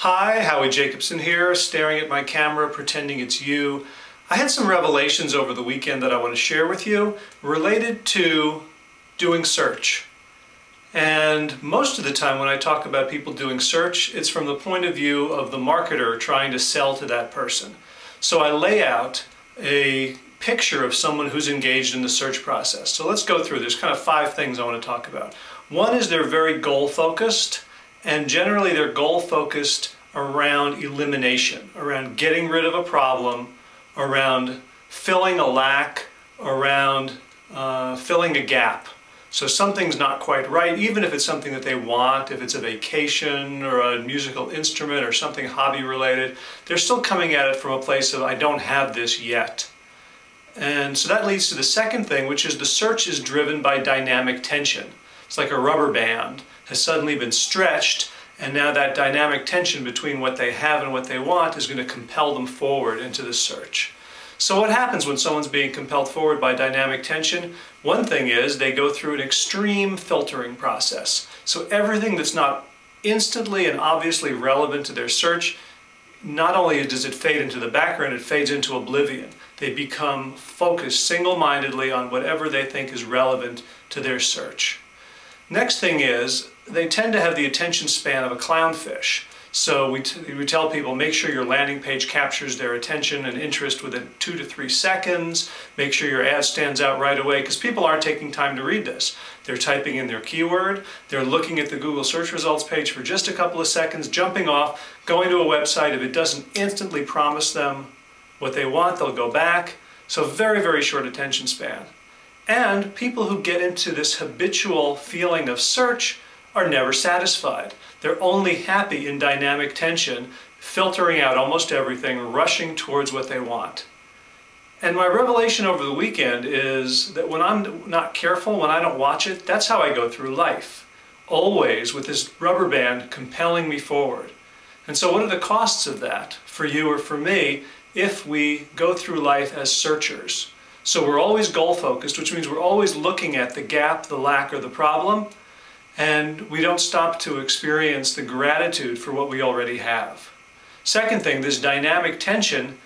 Hi, Howie Jacobson here, staring at my camera, pretending it's you. I had some revelations over the weekend that I want to share with you related to doing search. And most of the time when I talk about people doing search, it's from the point of view of the marketer trying to sell to that person. So I lay out a picture of someone who's engaged in the search process. So let's go through. There's kind of 5 things I want to talk about. One is they're very goal-focused, and generally they're goal-focused around elimination, around getting rid of a problem, around filling a lack, around filling a gap. So something's not quite right, even if it's something that they want, if it's a vacation or a musical instrument or something hobby related, they're still coming at it from a place of, I don't have this yet. And so that leads to the second thing, which is the search is driven by dynamic tension. It's like a rubber band has suddenly been stretched, and now that dynamic tension between what they have and what they want is going to compel them forward into the search. So what happens when someone's being compelled forward by dynamic tension? One thing is they go through an extreme filtering process. So everything that's not instantly and obviously relevant to their search, not only does it fade into the background, it fades into oblivion. They become focused single-mindedly on whatever they think is relevant to their search. Next thing is, they tend to have the attention span of a clownfish. So we tell people, make sure your landing page captures their attention and interest within 2 to 3 seconds. Make sure your ad stands out right away, because people aren't taking time to read this. They're typing in their keyword, they're looking at the Google search results page for just a couple of seconds, jumping off, going to a website. If it doesn't instantly promise them what they want, they'll go back. So very, very short attention span. And people who get into this habitual feeling of search are never satisfied. They're only happy in dynamic tension, filtering out almost everything, rushing towards what they want. And my revelation over the weekend is that when I'm not careful, when I don't watch it, that's how I go through life. Always with this rubber band compelling me forward. And so what are the costs of that for you or for me if we go through life as searchers? So we're always goal-focused, which means we're always looking at the gap, the lack, or the problem, and we don't stop to experience the gratitude for what we already have. Second thing, this dynamic tension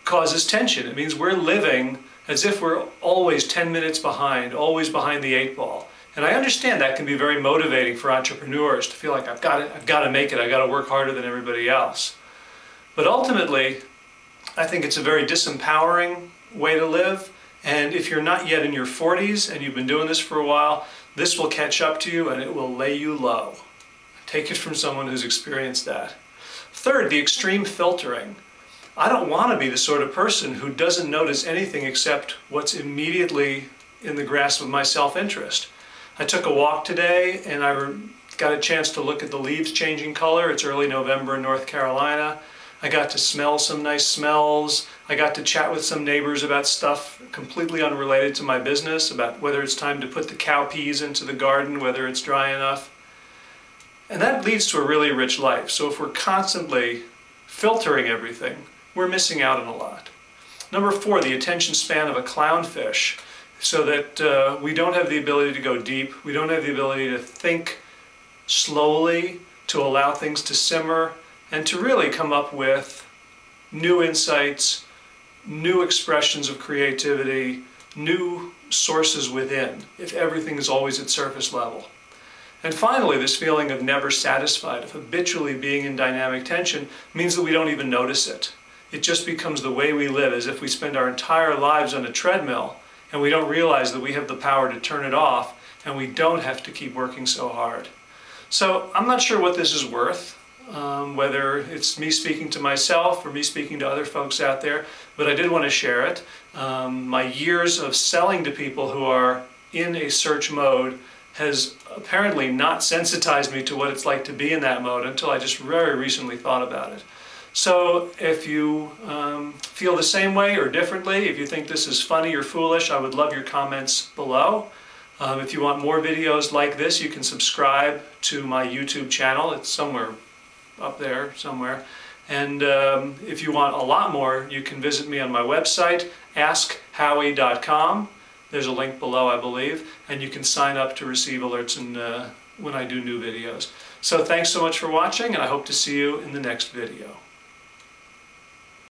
causes tension. It means we're living as if we're always 10 minutes behind, always behind the 8 ball. And I understand that can be very motivating for entrepreneurs to feel like I've got to make it, I've got to work harder than everybody else. But ultimately, I think it's a very disempowering way to live, and if you're not yet in your 40s and you've been doing this for a while, this will catch up to you and it will lay you low. Take it from someone who's experienced that. Third, the extreme filtering. I don't want to be the sort of person who doesn't notice anything except what's immediately in the grasp of my self-interest. I took a walk today and I got a chance to look at the leaves changing color. It's early November in North Carolina. I got to smell some nice smells. I got to chat with some neighbors about stuff completely unrelated to my business, about whether it's time to put the cowpeas into the garden, whether it's dry enough. And that leads to a really rich life. So if we're constantly filtering everything, we're missing out on a lot. Number 4, the attention span of a clownfish, so that we don't have the ability to go deep. We don't have the ability to think slowly, to allow things to simmer, and to really come up with new insights, new expressions of creativity, new sources within, if everything is always at surface level. And finally, this feeling of never satisfied, of habitually being in dynamic tension, means that we don't even notice it. It just becomes the way we live, as if we spend our entire lives on a treadmill and we don't realize that we have the power to turn it off and we don't have to keep working so hard. So I'm not sure what this is worth. Whether it's me speaking to myself or me speaking to other folks out there, but I did want to share it. My years of selling to people who are in a search mode has apparently not sensitized me to what it's like to be in that mode until I just very recently thought about it. So if you feel the same way or differently, if you think this is funny or foolish, I would love your comments below. If you want more videos like this, you can subscribe to my YouTube channel. It's somewhere up there somewhere. And if you want a lot more, you can visit me on my website, askhowie.com. There's a link below, I believe, and you can sign up to receive alerts and when I do new videos. So thanks so much for watching, and I hope to see you in the next video.